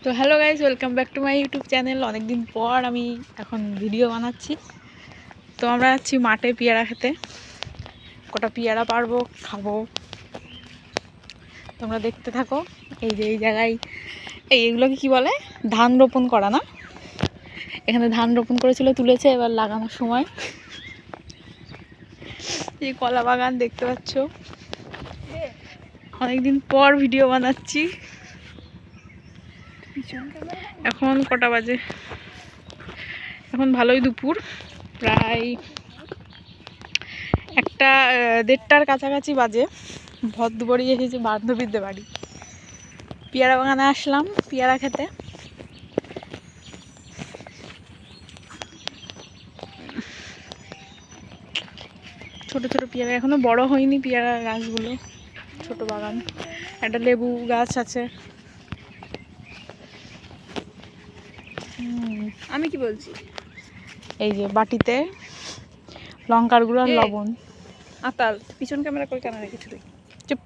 তো hello guys, welcome back to my YouTube channel. অনেকদিন পর আমি এখন ভিডিও বানাচ্ছি। তো আমরা যাচ্ছি মাঠে পেয়ারা খেতে। কটা পেয়ারা পারবো, খাবো। তোমরা দেখতে থাকো। এই যে এই জায়গায় এইগুলোকে কি বলে, ধান রোপণ করা না? এখানে ধান রোপণ করেছিল, তুলেছে, এবার লাগানোর সময়। এই কলা বাগান দেখতে পাচ্ছ। অনেকদিন পর ভিডিও বানাচ্ছি। এখন কটা বাজে? এখন ভালোই দুপুর, প্রায় 1:30টার কাছাকাছি বাজে। ভদ্রবাড়ি এসেছি, বান্ধবীদের বাড়ি। পেয়ারা বাগানে আসলাম পেয়ারা খেতে। ছোট ছোট পেয়ারা, এখনো বড় হয়নি পেয়ারা গাছগুলো, ছোট বাগান। একটা লেবু গাছ আছে। আমি কি বলছি, এই যে বাটিতে লঙ্কার গুঁড়ো আর লবণ। আতাল পিছন ক্যামেরা করে কেন রেখেছি তুই? চুপ।